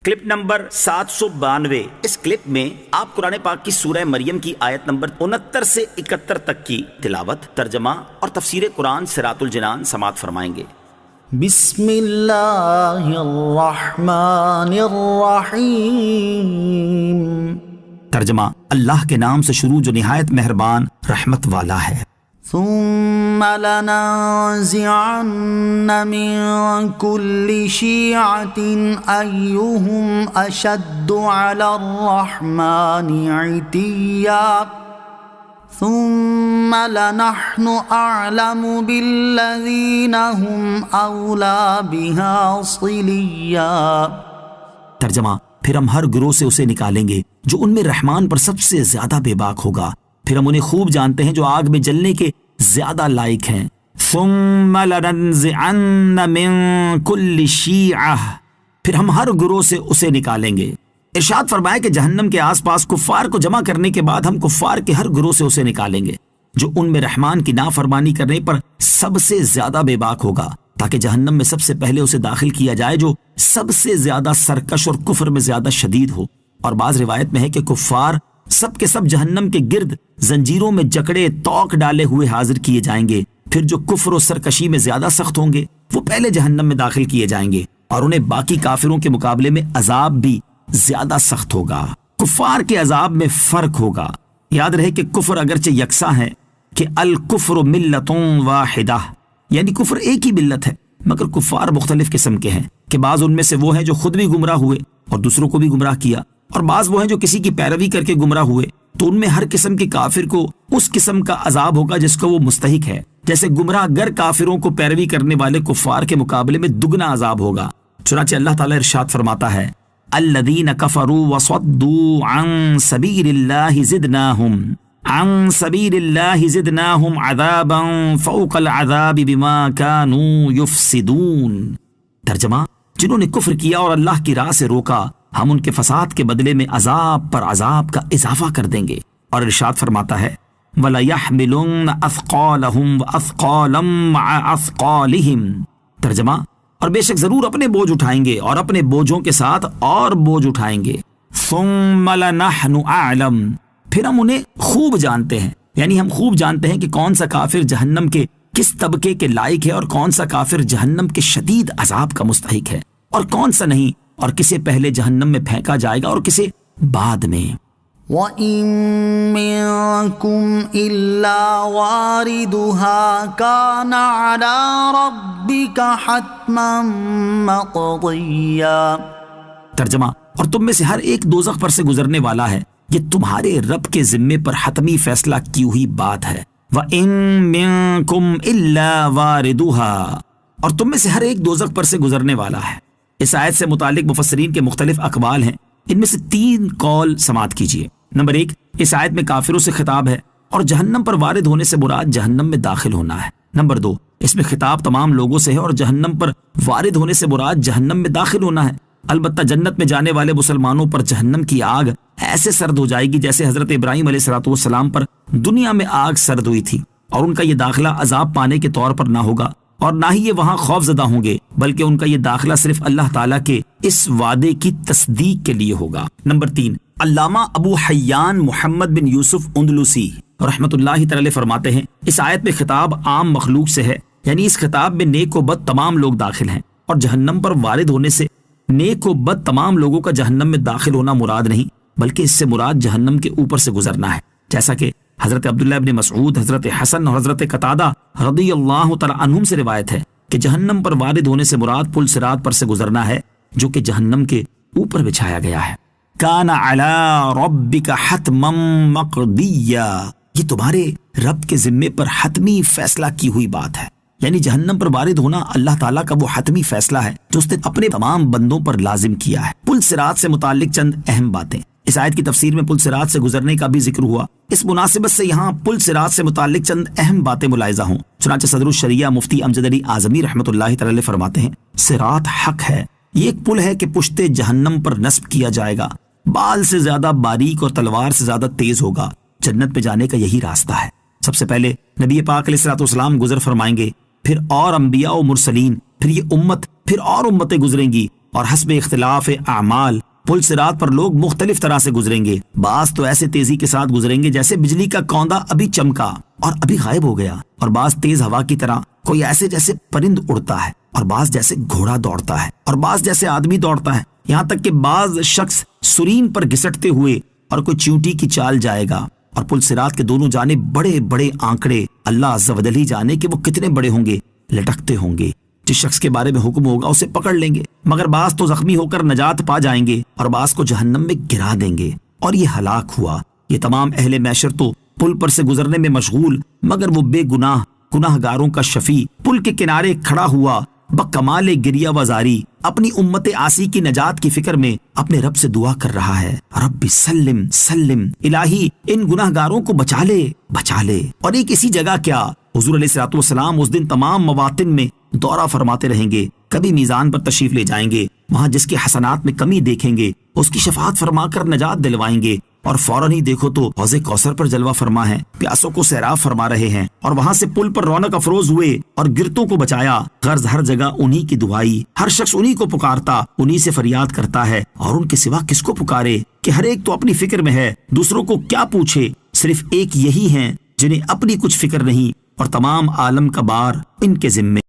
Clip number 792۔ اس clip میں آپ قرآن پاک کی سورہ مریم کی آیت نمبر 69 سے 71 تک کی تلاوت، ترجمہ اور تفسیر قرآن صراط الجنان سماعت فرمائیں گے۔ بسم اللہ الرحمن الرحیم۔ ترجمہ، اللہ کے نام سے شروع جو نہایت مہربان رحمت والا ہے۔ ثم لننزعن من كل شيعة أيهم أشد على الرحمن عتيا ثم لنحن أعلم بالذين هم أولى بها صليا۔ ترجمہ، پھر ہم ہر گروہ سے اسے نکالیں گے جو ان میں رحمان پر سب سے زیادہ بے باک ہوگا، پھر ہم انہیں خوب جانتے ہیں جو آگ میں جلنے کے زیادہ لائق ہیں۔ ثم لننزعن من كل شیعہ، پھر ہم ہر گروہ سے اسے نکالیں گے۔ ارشاد فرمایا کہ جہنم کے آس پاس کفار کو جمع کرنے کے بعد ہم کفار کے ہر گروہ سے اسے نکالیں گے جو ان میں رحمان کی نافرمانی کرنے پر سب سے زیادہ بے باک ہوگا، تاکہ جہنم میں سب سے پہلے اسے داخل کیا جائے جو سب سے زیادہ سرکش اور کفر میں زیادہ شدید ہو۔ اور بعض روایت میں ہے کہ کفار سب کے سب جہنم کے گرد زنجیروں میں جکڑے توق ڈالے ہوئے حاضر کیے جائیں گے، پھر جو کفر و سرکشی میں زیادہ سخت ہوں گے وہ پہلے جہنم میں داخل کیے جائیں گے، اور انہیں باقی کافروں کے مقابلے میں عذاب بھی زیادہ سخت ہوگا۔ کفار کے عذاب میں فرق ہوگا۔ یاد رہے کہ کفر اگرچہ یکساں ہے کہ الکفر ملت واحدہ، یعنی کفر ایک ہی ملت ہے، مگر کفار مختلف قسم کے ہیں کہ بعض ان میں سے وہ ہیں جو خود بھی گمراہ ہوئے اور دوسروں کو بھی گمراہ کیا، اور بعض وہ ہیں جو کسی کی پیروی کر کے گمراہ ہوئے، تو ان میں ہر قسم کے کافر کو اس قسم کا عذاب ہوگا جس کو وہ مستحق ہے، جیسے گمراہ گر کافروں کو پیروی کرنے والے کفار کے مقابلے میں دگنا عذاب ہوگا۔ چنانچہ اللہ تعالیٰ ارشاد فرماتا ہے، الذین کفروا وصدوا عن سبیل اللہ زدناہم عذابا فوق العذاب بما كانوا یفسدون۔ ترجمہ، جنہوں نے کفر کیا اور اللہ کی راہ سے روکا ہم ان کے فساد کے بدلے میں عذاب پر عذاب کا اضافہ کر دیں گے۔ اور ارشاد فرماتا ہے، وَلَيَحْمِلُنَّ أَثْقَالَهُمْ وَأَثْقَالًا مَعَ أَثْقَالِهِمْ۔ ترجمہ، اور بے شک ضرور اپنے بوجھ اٹھائیں گے اور اپنے بوجھوں کے ساتھ اور بوجھ اٹھائیں گے۔ ثُمَّ لَنَحْنُ أَعْلَمُ، پھر ہم انہیں خوب جانتے ہیں، یعنی ہم خوب جانتے ہیں کہ کون سا کافر جہنم کے کس طبقے کے لائق ہے اور کون سا کافر جہنم کے شدید عذاب کا مستحق ہے اور کون سا نہیں، اور کسے پہلے جہنم میں پھینکا جائے گا اور کسے بعد میں۔ وَإِن مِّنكُمْ إِلَّا وَارِدُهَا كَانَ عَلَى رَبِّكَ حَتْمًا مَّقْضِيًّا۔ ترجمہ، اور تم میں سے ہر ایک دوزخ پر سے گزرنے والا ہے، یہ تمہارے رب کے ذمے پر حتمی فیصلہ کی ہوئی بات ہے۔ وَإِن مِّنكُمْ إِلَّا وَارِدُهَا، اور تم میں سے ہر ایک دوزخ پر سے گزرنے والا ہے۔ اس آیت سے متعلق مفسرین کے مختلف اقوال ہیں، ان میں سے 3 قول سماعت کیجیے۔ نمبر 1، اس آیت میں کافروں سے خطاب ہے اور جہنم پر وارد ہونے سے مراد جہنم میں داخل ہونا ہے۔ نمبر 2، اس میں خطاب تمام لوگوں سے ہے اور جہنم پر وارد ہونے سے مراد جہنم میں داخل ہونا ہے۔ البتہ جنت میں جانے والے مسلمانوں پر جہنم کی آگ ایسے سرد ہو جائے گی جیسے حضرت ابراہیم علیہ السلام پر دنیا میں آگ سرد ہوئی تھی، اور ان کا یہ داخلہ عذاب پانے کے طور پر نہ ہوگا اور نہ ہی یہ وہاں خوف زدہ ہوں گے، بلکہ ان کا یہ داخلہ صرف اللہ تعالیٰ کے اس وعدے کی تصدیق کے لیے ہوگا۔ نمبر 3، علامہ ابو حیان محمد بن یوسف اندلسی رحمۃ اللہ تعالی فرماتے ہیں، اس آیت میں خطاب عام مخلوق سے ہے، یعنی اس خطاب میں نیک و بد تمام لوگ داخل ہیں، اور جہنم پر وارد ہونے سے نیک و بد تمام لوگوں کا جہنم میں داخل ہونا مراد نہیں، بلکہ اس سے مراد جہنم کے اوپر سے گزرنا ہے، جیسا کہ حضرت عبداللہ ابن مسعود، حضرت حسن اور حضرت قتادہ رضی اللہ تعالی عنہم سے روایت ہے کہ جہنم پر وارد ہونے سے مراد پل صراط پر سے گزرنا ہے جو کہ جہنم کے اوپر بچھایا گیا ہے۔ کان علی ربک حتما مقضیا، یہ تمہارے رب کے ذمے پر حتمی فیصلہ کی ہوئی بات ہے، یعنی جہنم پر وارد ہونا اللہ تعالیٰ کا وہ حتمی فیصلہ ہے جو اس نے اپنے تمام بندوں پر لازم کیا ہے۔ پل صراط سے متعلق چند اہم باتیں۔ اس آیت کی تفسیر میں پل صراط سے گزرنے کا بھی ذکر ہوا، اس مناسبت سے یہاں پل صراط سے متعلق چند اہم باتیں ملاحظہ ہوں۔ چنانچہ صدر الشریعہ مفتی امجد علی اعظمی رحمۃ اللہ تعالی فرماتے ہیں، صراط حق ہے، یہ ایک پل ہے کہ پشت جہنم پر نصب کیا جائے گا، بال سے زیادہ باریک اور تلوار سے زیادہ تیز ہوگا۔ جنت پہ جانے کا یہی راستہ ہے۔ سب سے پہلے نبی پاک علیہ الصلوۃ والسلام گزر فرمائیں گے، پھر اور انبیاء و مرسلین، پھر یہ امت، پھر اور امتیں گزریں گی، اور حسب اختلاف اعمال پل صراط پر لوگ مختلف طرح سے گزریں گے. بعض تو ایسے تیزی کے ساتھ گزریں گے جیسے بجلی کا کوندا ابھی چمکا اور ابھی غائب ہو گیا, اور بعض تیز ہوا کی طرح, کوئی ایسے جیسے پرند اڑتا ہے, اور بعض جیسے گھوڑا دوڑتا ہے, اور بعض جیسے آدمی دوڑتا ہے, یہاں تک کہ بعض شخص سرین پر گھسٹتے ہوئے, اور کوئی چیونٹی کی چال جائے گا. اور پل صراط کے دونوں جانب بڑے بڑے آنکڑے, اللہ عز و جل ہی جانے کہ وہ کتنے بڑے ہوں گے, لٹکتے ہوں گے. جس شخص کے بارے میں حکم ہوگا اسے پکڑ لیں گے, مگر بعض تو زخمی ہو کر نجات پا جائیں گے, اور بعض کو جہنم میں گرا دیں گے. اور یہ ہلاک ہوا. یہ تمام اہل محشر تو پل پر سے گزرنے میں مشغول, مگر وہ بے گناہ گناہ گاروں کا شفیع پل کے کنارے کھڑا ہوا بکمال گریہ وزاری, اپنی امت آسی کی نجات کی فکر میں اپنے رب سے دعا کر رہا ہے, رب سلم سلم, الہی ان گناہ گاروں کو بچا لے بچا لے. اور ایک اسی جگہ کیا, حضور علیہ الصلوۃ والسلام اس دن تمام مواطن میں دورہ فرماتے رہیں گے. کبھی میزان پر تشریف لے جائیں گے, وہاں جس کے حسنات میں کمی دیکھیں گے اس کی شفاعت فرما کر نجات دلوائیں گے, اور فوراً ہی دیکھو تو حوض کوثر پر جلوہ فرما ہے, پیاسوں کو سیراب فرما رہے ہیں. اور وہاں سے پل پر رونق افروز ہوئے اور گرتوں کو بچایا. غرض ہر جگہ انہی کی دعائی, ہر شخص انہی کو پکارتا, انہی سے فریاد کرتا ہے, اور ان کے سوا کس کو پکارے, کہ ہر ایک تو اپنی فکر میں ہے, دوسروں کو کیا پوچھے. صرف ایک یہی ہیں جنہیں اپنی کچھ فکر نہیں, اور تمام عالم کا بار ان کے ذمے.